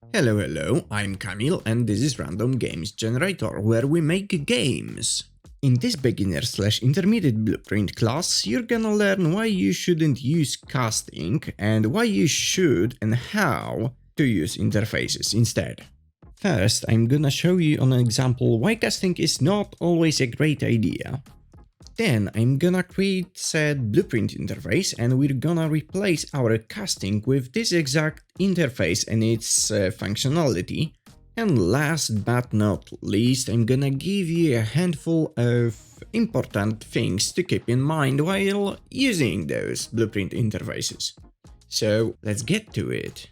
Hello, I'm Kamil and this is Random Games Generator, where we make games. In this beginner/intermediate blueprint class, you're gonna learn why you shouldn't use casting and why you should and how to use interfaces instead. First, I'm gonna show you on an example why casting is not always a great idea. Then I'm gonna create said blueprint interface and we're gonna replace our casting with this exact interface and its functionality. And last but not least, I'm gonna give you a handful of important things to keep in mind while using those blueprint interfaces. So let's get to it.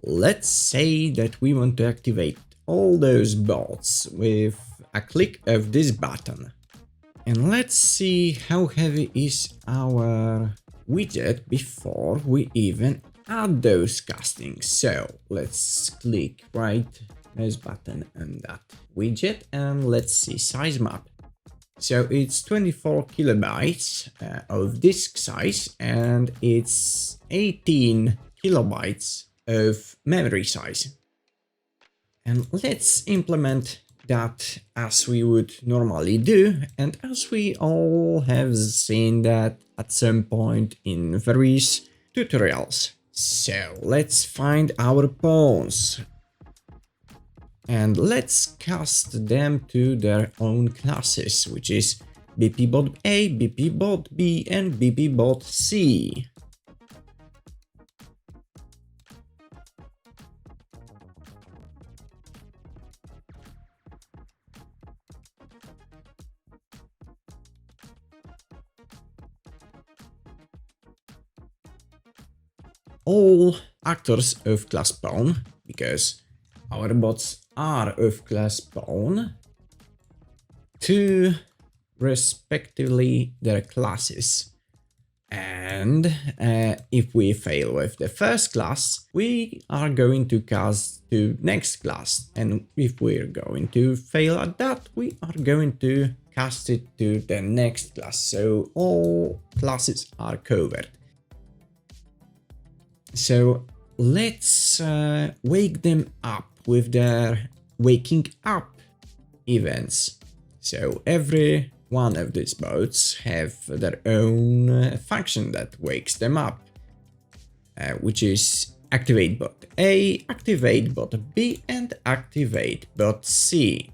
Let's say that we want to activate all those bots with a click of this button. And let's see how heavy is our widget before we even add those castings. So let's click right mouse button on that widget and let's see size map. So it's 24 kilobytes of disk size and it's 18 kilobytes of memory size. And let's implement that as we would normally do, and as we all have seen that at some point in various tutorials. So let's find our pawns and let's cast them to their own classes, which is BPBot A, BPBot B and BPBot C. All actors of class pawn, because our bots are of class pawn, to respectively their classes. And if we fail with the first class, we are going to cast to next class. And if we're going to fail at that, we are going to cast it to the next class. So all classes are covered. So let's wake them up with their waking up events. So every one of these bots have their own function that wakes them up, which is activate bot A, activate bot B and activate bot C.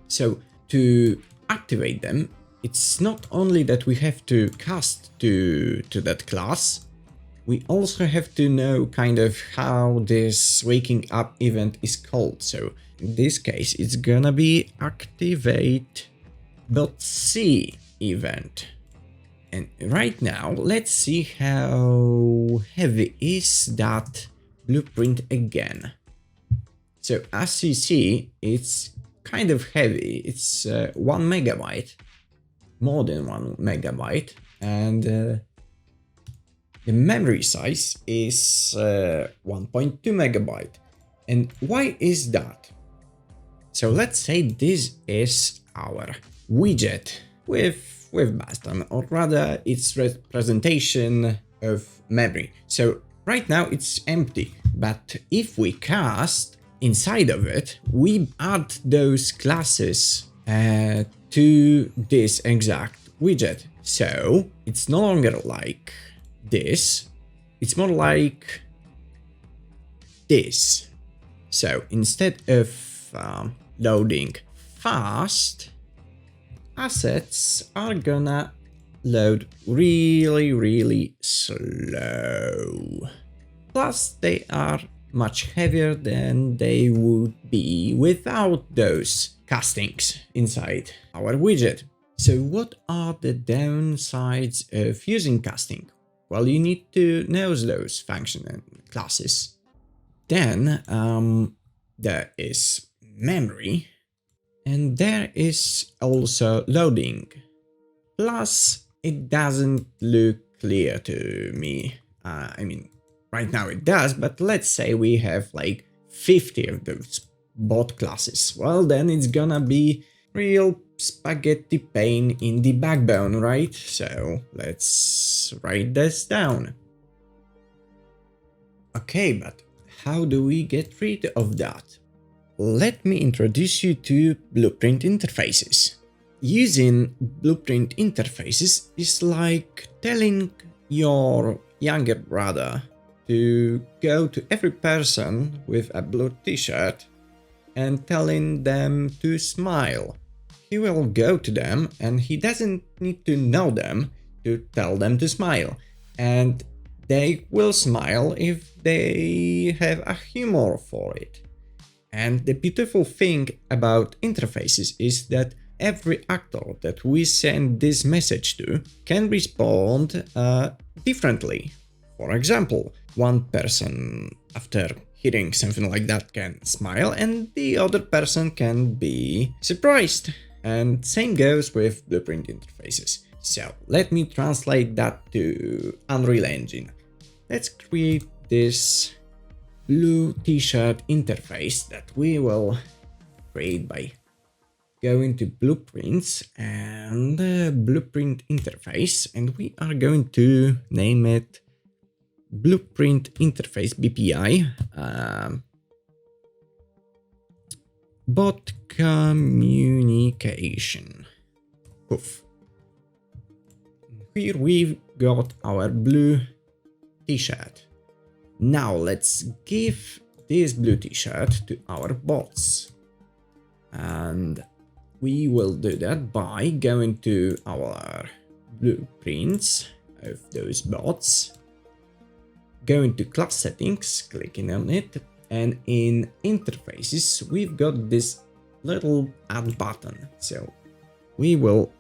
So to activate them, it's not only that we have to cast to that class, we also have to know kind of how this waking up event is called. So in this case, it's gonna be activate .c event. And right now, let's see how heavy is that blueprint again. So as you see, it's kind of heavy. It's 1 megabyte. More than 1 megabyte, and the memory size is 1.2 megabyte. And why is that? So let's say this is our widget with button, or rather its representation of memory. So right now it's empty, but if we cast inside of it, we add those classes to this exact widget. So it's no longer like this, it's more like this. So instead of loading fast, assets are gonna load really slow. Plus they are much heavier than they would be without those castings inside our widget. So what are the downsides of using casting? Well, you need to know those functions and classes. Then there is memory, and there is also loading. Plus, it doesn't look clear to me. I mean, right now it does, but let's say we have like 50 of those bot classes. Well, then it's gonna be real spaghetti pain in the backbone, right? So let's write this down. Okay, but how do we get rid of that? Let me introduce you to blueprint interfaces. Using blueprint interfaces is like telling your younger brother to go to every person with a blue t-shirt and telling them to smile. He will go to them and he doesn't need to know them to tell them to smile. And they will smile if they have a humor for it. And the beautiful thing about interfaces is that every actor that we send this message to can respond differently. For example, one person after hearing something like that can smile and the other person can be surprised. And same goes with blueprint interfaces. So let me translate that to Unreal Engine. Let's create this blue t-shirt interface that we will create by going to blueprints and blueprint interface, and we are going to name it blueprint interface BPI bot communication. Poof. Here we've got our blue t-shirt. Now let's give this blue t-shirt to our bots. And we will do that by going to our blueprints of those bots, going to class settings, clicking on it, and in interfaces we've got this little add button. So we will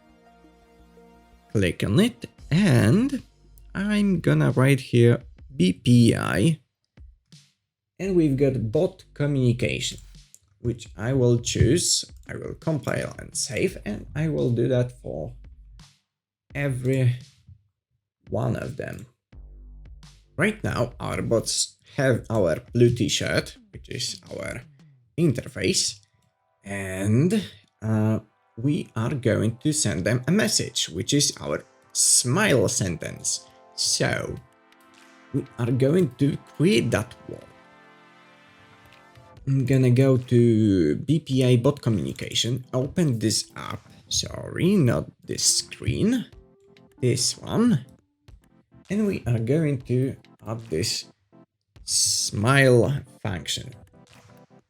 click on it and I'm gonna write here BPI, and we've got bot communication, which I will choose. I will compile and save, and I will do that for every one of them. Right now our bots have our blue t-shirt, which is our interface, and we are going to send them a message, which is our smile sentence. So we are going to create that one. I'm gonna go to BPI bot communication, open this up, sorry, not this screen, this one, and we are going to add this smile function.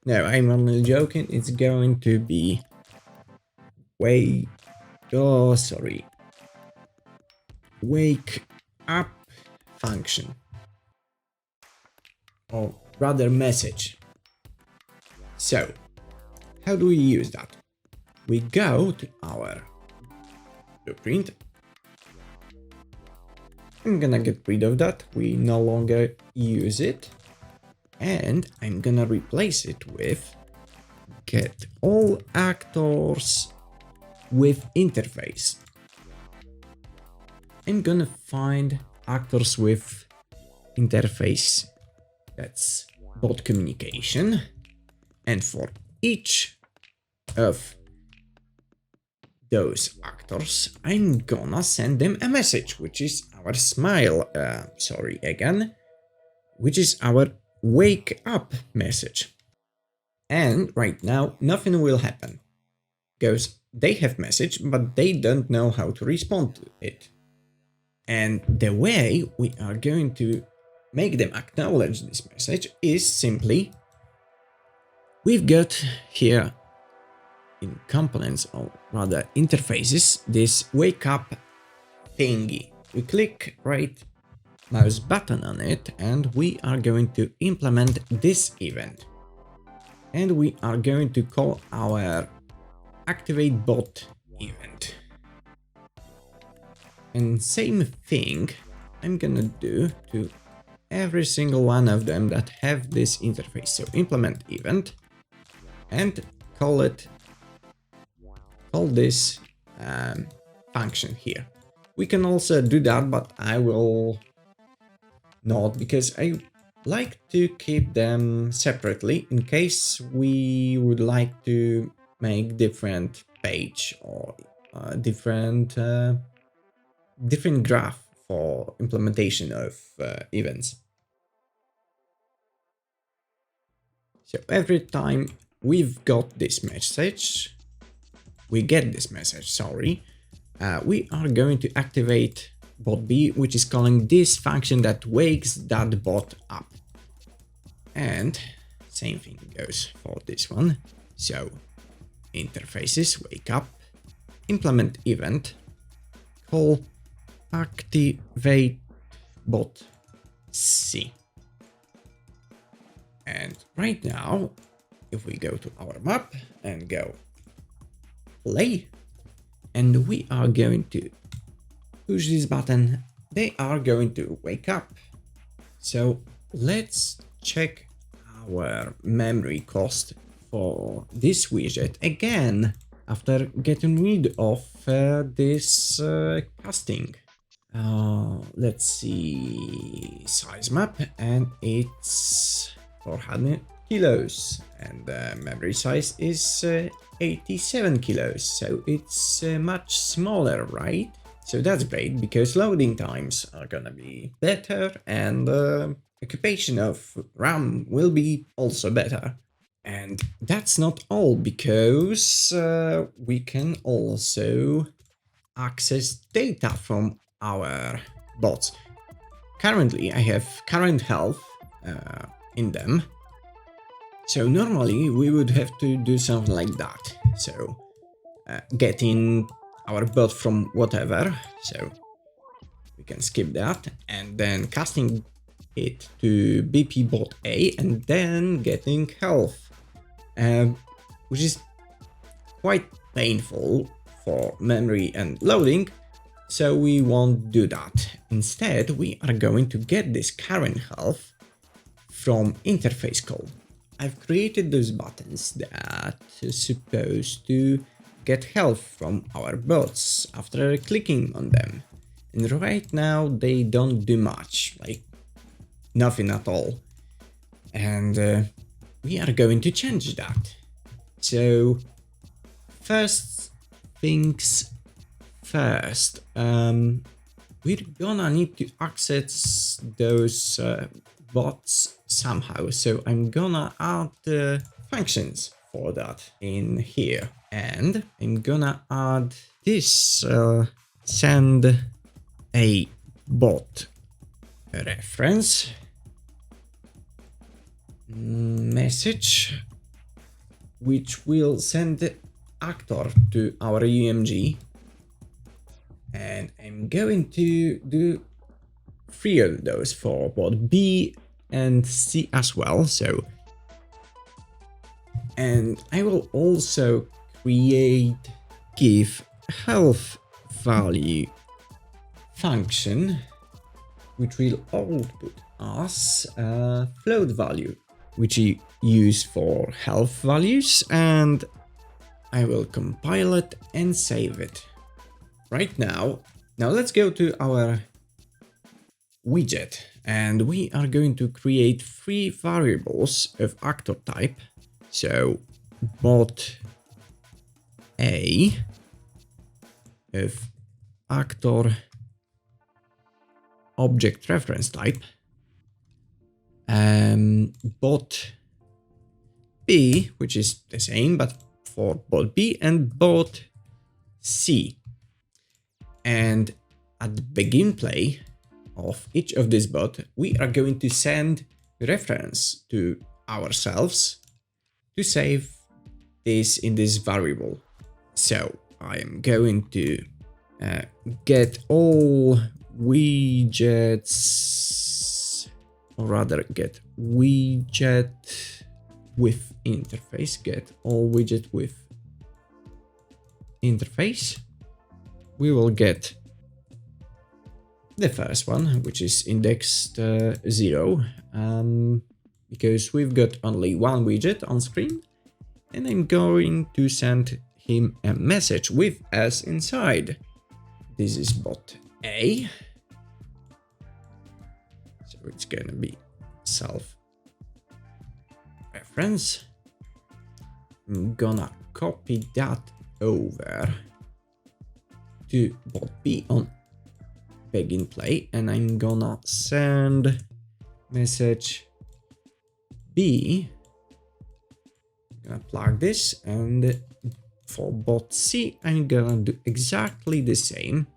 No, I'm only joking, it's going to be wake up function, or rather message. So, how do we use that? We go to our blueprint. I'm gonna get rid of that, we no longer use it. And I'm gonna replace it with get all actors with interface. I'm gonna find actors with interface, that's bot communication, and for each of those actors I'm gonna send them a message, which is our smile, which is our wake up message. And right now nothing will happen, because they have message but they don't know how to respond to it. And the way we are going to make them acknowledge this message is simply, we've got here in components, or rather interfaces, this wake up thingy. We click right mouse button on it and we are going to implement this event. And we are going to call our activate bot event. And same thing I'm gonna do to every single one of them that have this interface. So implement event and call this function here. We can also do that, but I will not, because I like to keep them separately in case we would like to make different page or different graph for implementation of events. So every time we've got this message, we get this message, sorry, we are going to activate bot B, which is calling this function that wakes that bot up. And same thing goes for this one. So interfaces, wake up, implement event, call activate bot C. And right now, if we go to our map and go play, and we are going to push this button, they are going to wake up. So let's check our memory cost for this widget again after getting rid of this casting. Let's see, size map, and it's 400 kilos, and memory size is 87 kilos, so it's much smaller, right? So that's great, because loading times are gonna be better, and occupation of RAM will be also better. And that's not all, because we can also access data from our bots. Currently, I have current health in them. So normally we would have to do something like that. So getting our bot from whatever, so we can skip that, and then casting it to BP bot A, and then getting health, which is quite painful for memory and loading, so we won't do that. Instead, we are going to get this current health from interface call. I've created those buttons that are supposed to get health from our bots after clicking on them. And right now they don't do much, like nothing at all. And we are going to change that. So first things first, we're gonna need to access those bots somehow. So I'm gonna add functions for that in here, and I'm gonna add this send a bot reference message, which will send the actor to our UMG, and I'm going to do 3 of those for bot B and C as well. So, and I will also create give health value function, which will output us a float value, which you use for health values, and I will compile it and save it right now. Now let's go to our widget, and we are going to create 3 variables of actor type. So bot A of actor object reference type, bot B, which is the same but for bot B, and bot C. And at the begin play of each of these bots, we are going to send reference to ourselves to save this in this variable. So I am going to get all widgets, or rather get widget with interface, get all widget with interface. We will get the first one, which is indexed 0, because we've got only one widget on screen, and I'm going to send him a message with S inside. This is bot A, so it's gonna be self reference. I'm gonna copy that over to bot B on begin play, and I'm gonna send message B gonna plug this, and for bot C, I'm gonna do exactly the same.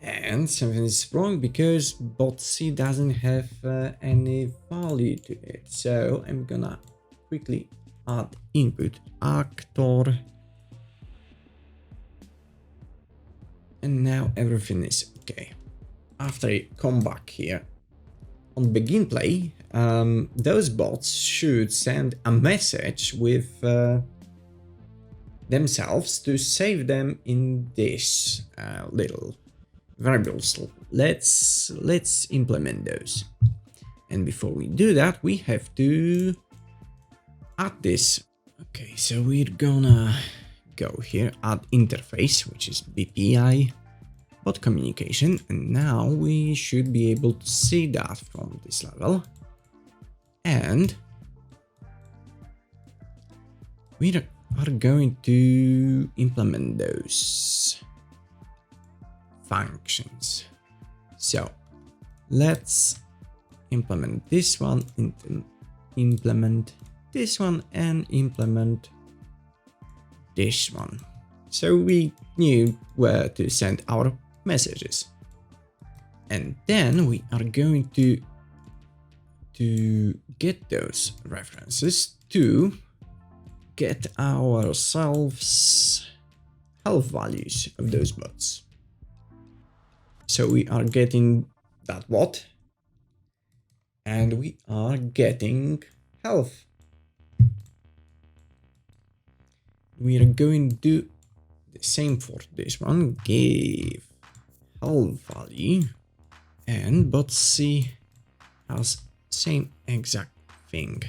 And something is wrong because bot C doesn't have any value to it. So I'm gonna quickly add input actor. And now everything is okay. After I come back here on begin play, those bots should send a message with themselves to save them in this little variables. Let's implement those. And before we do that, we have to add this. Okay, so we're gonna go here, add interface, which is BPI, bot communication, and now we should be able to see that from this level. And we are going to implement those functions. So let's implement this one, implement this one, and implement this one. So we knew where to send our messages. And then we are going to get those references to get ourselves health values of those bots. So we are getting that bot, and we are getting health. We are going to do the same for this one, give health value, and bot C has same exact thing.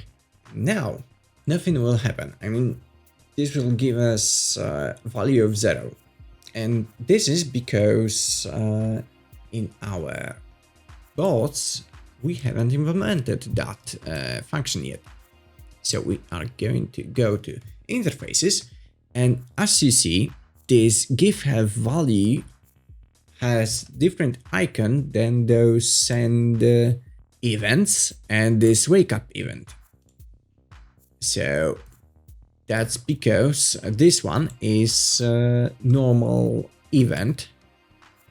Now nothing will happen. I mean, this will give us value of 0, and this is because in our bots we haven't implemented that function yet. So we are going to go to interfaces, and as you see, this give health value has different icon than those send events and this wake up event. So that's because this one is a normal event,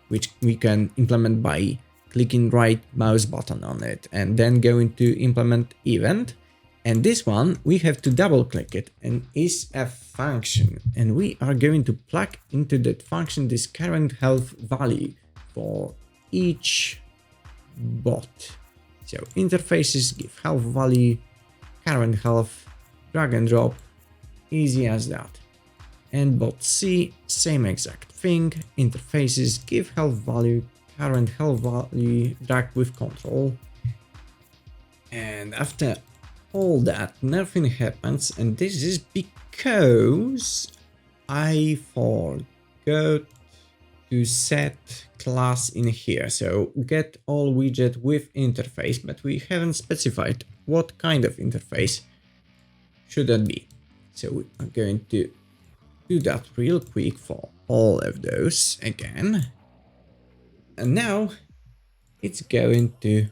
which we can implement by clicking right mouse button on it and then going to implement event. And this one, we have to double click it, and is a function, and we are going to plug into that function this current health value for each bot. So interfaces give health value, current health, drag and drop, easy as that. And bot C, same exact thing, interfaces give health value, current health value, drag with control. And after all that, nothing happens, and this is because I forgot to set class in here. So get all widget with interface, but we haven't specified what kind of interface should that be. So we are going to do that real quick for all of those again. And now it's going to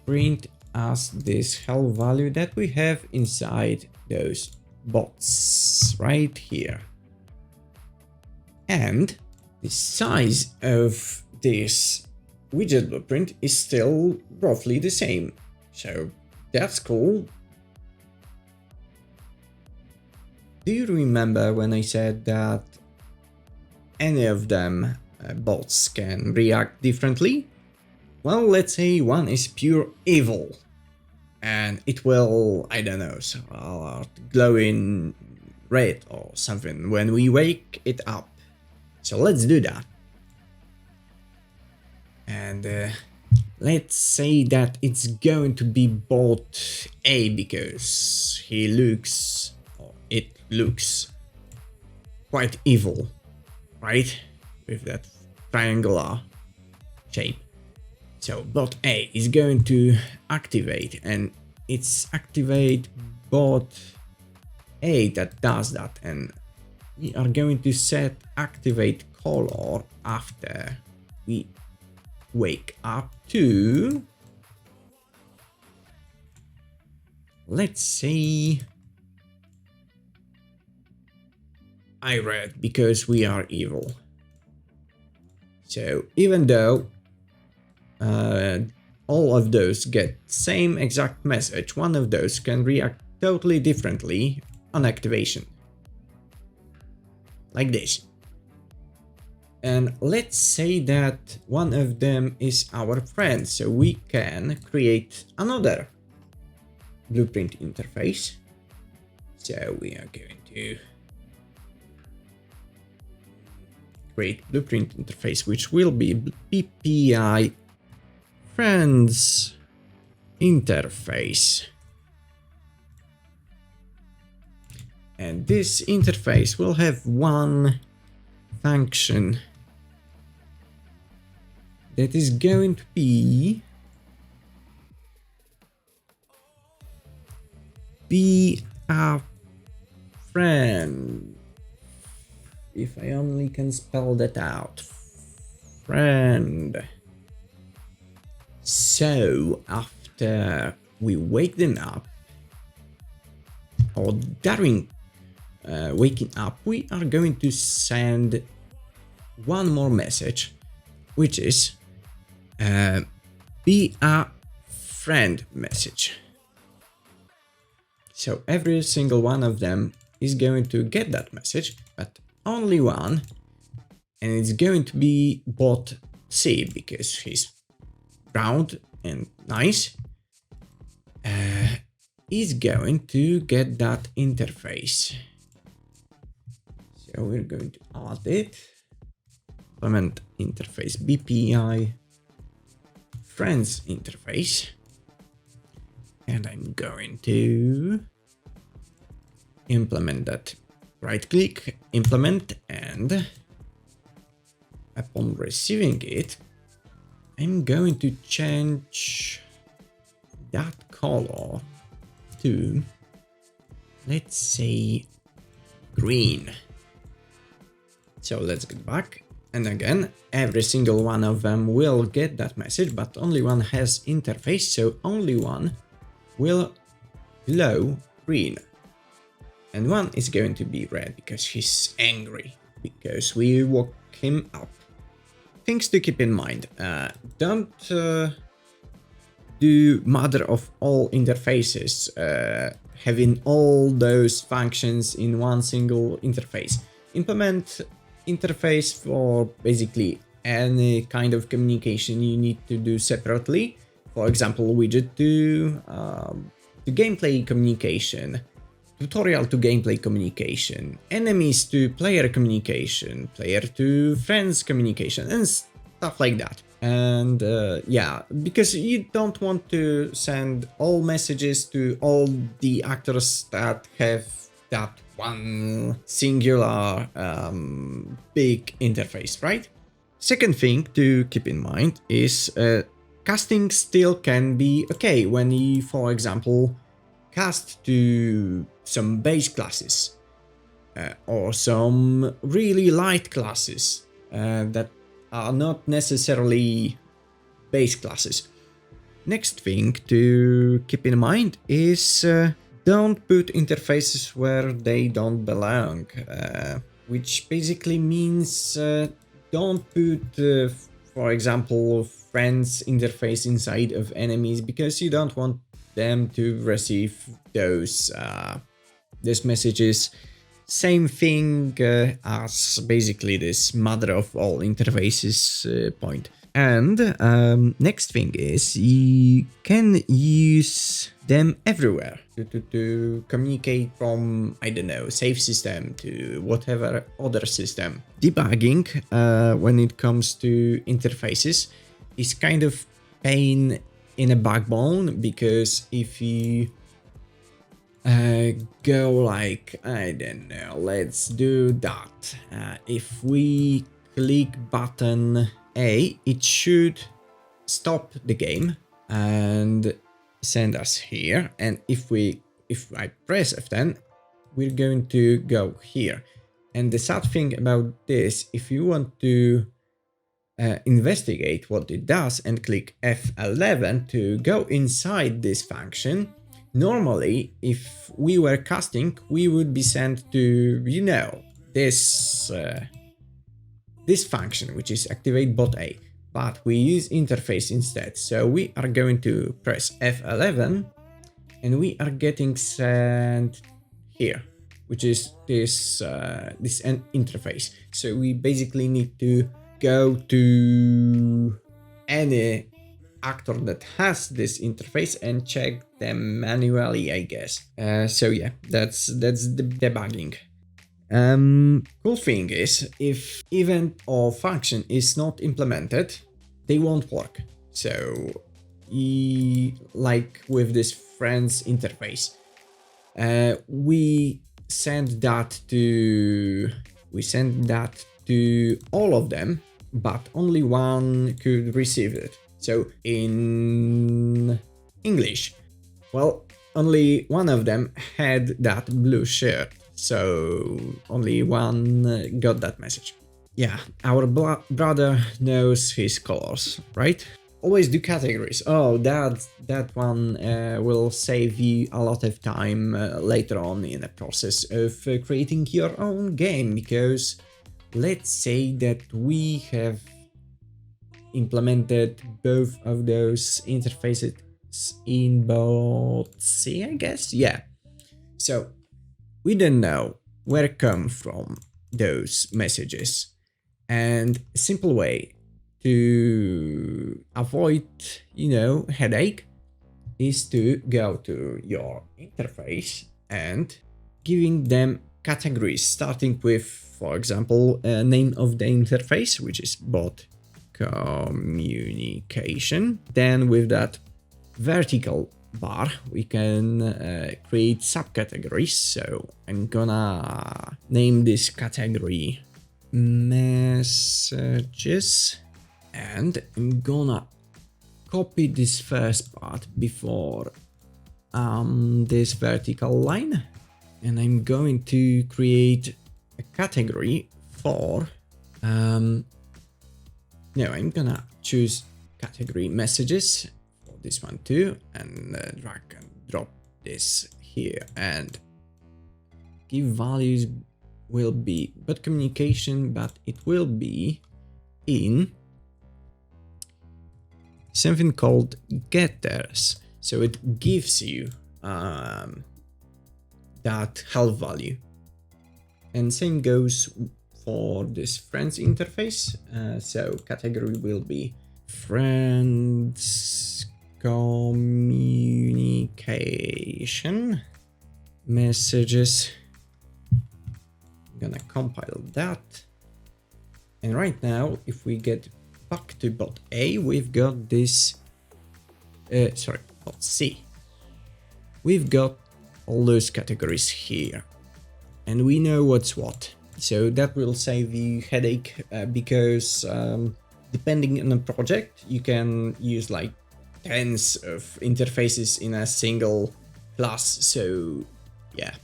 print us this health value that we have inside those bots right here. And the size of this widget blueprint is still roughly the same. So that's cool. Do you remember when I said that any of them bots can react differently? Well, let's say one is pure evil, and it will, I don't know, start glowing red or something when we wake it up. So let's do that. And let's say that it's going to be bot A because he looks, or it looks quite evil, right? With that triangular shape. So bot A is going to activate, and it's activate bot A that does that, and we are going to set activate color after we wake up to let's say I read because we are evil. So even though all of those get same exact message, one of those can react totally differently on activation. Like this. And let's say that one of them is our friend, so we can create another blueprint interface. So we are going to create blueprint interface, which will be BPI friends interface. And this interface will have one function that is going to be a friend. If I only can spell that out. Friend. So after we wake them up, or during waking up, we are going to send one more message, which is be a friend message. So every single one of them is going to get that message, but only one, and it's going to be bot C because he's round and nice. Is going to get that interface. So we're going to add it. Implement interface BPI friends interface. And I'm going to implement that. Right click, implement, and upon receiving it, I'm going to change that color to, let's say, green. So let's get back, and again, every single one of them will get that message, but only one has interface, so only one will glow green. And one is going to be red because he's angry, because we woke him up. Things to keep in mind, don't do mother of all interfaces, having all those functions in one single interface. Implement interface for basically any kind of communication you need to do separately. For example, widget to gameplay communication, tutorial to gameplay communication, enemies to player communication, player to friends communication, and stuff like that. And yeah, because you don't want to send all messages to all the actors that have that one singular big interface, right? Second thing to keep in mind is casting still can be okay when you, for example, cast to some base classes or some really light classes that are not necessarily base classes. Next thing to keep in mind is don't put interfaces where they don't belong, which basically means don't put, for example, friends interface inside of enemies, because you don't want them to receive those messages. Same thing as basically this mother of all interfaces point. And next thing is you can use them everywhere to communicate from, I don't know, save system to whatever other system. Debugging when it comes to interfaces is kind of pain in a backbone, because if you go like, I don't know, let's do that. If we click button A, it should stop the game and send us here. And if I press F10, we're going to go here. And the sad thing about this, if you want to investigate what it does and click F11 to go inside this function, Normally, if we were casting, we would be sent to, you know, this function, which is activate bot A, but we use interface instead. So we are going to press F11 and we are getting sent here, which is this interface. So we basically need to go to any actor that has this interface and check them manually, I guess. So yeah, that's the debugging. Cool thing is, if event or function is not implemented, they won't work. So, like with this friends interface, we send that to all of them, but only one could receive it. So in English, well, only one of them had that blue shirt. So only one got that message. Yeah, our brother knows his colors, right? Always do categories. Oh, that one will save you a lot of time later on in the process of creating your own game, because let's say that we have implemented both of those interfaces in bot C, I guess. Yeah. So we don't know where come from those messages, and a simple way to avoid, headache is to go to your interface and giving them categories, starting with, for example, a name of the interface, which is bot communication. Then with that vertical bar, we can create subcategories. So I'm gonna name this category messages, and I'm gonna copy this first part before this vertical line, and I'm going to create a category for I'm gonna choose category messages for this one too, and drag and drop this here, and give values will be bot communication, but it will be in something called getters. So it gives you that health value. And same goes for this friends interface. So category will be friends communication messages. I'm gonna compile that. And right now, if we get back to bot A, we've got this, bot C. We've got all those categories here, and we know what's what. So that will save you headache because depending on the project, you can use like tens of interfaces in a single class. So yeah,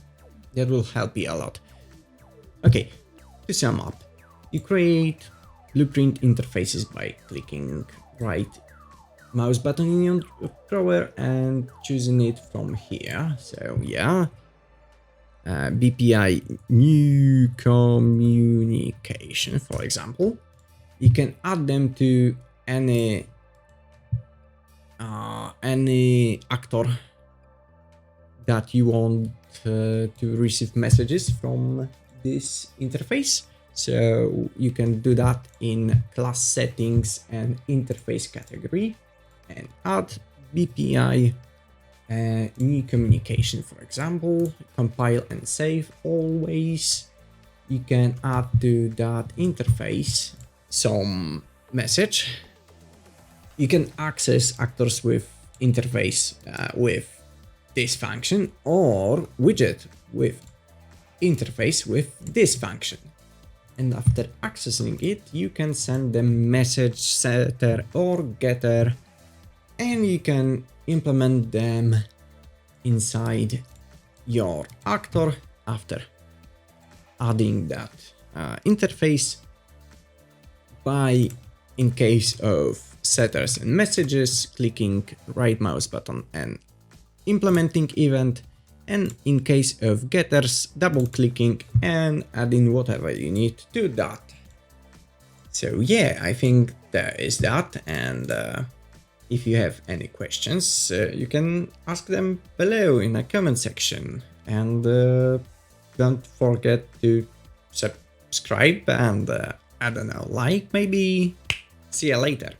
that will help you a lot. Okay, to sum up, you create blueprint interfaces by clicking right mouse button in your drawer and choosing it from here. So yeah, BPI new communication, for example. You can add them to any actor that you want to receive messages from this interface. So you can do that in class settings and interface category, and add BPI new communication, for example. Compile and save always. You can add to that interface some message. You can access actors with interface with this function, or widget with interface with this function. And after accessing it, you can send them message setter or getter, and you can implement them inside your actor after adding that interface by, in case of setters and messages, clicking right mouse button and implementing event, and in case of getters, double clicking and adding whatever you need to that. So yeah, I think that is that, and if you have any questions, you can ask them below in the comment section, and don't forget to subscribe and I don't know, like maybe. See you later.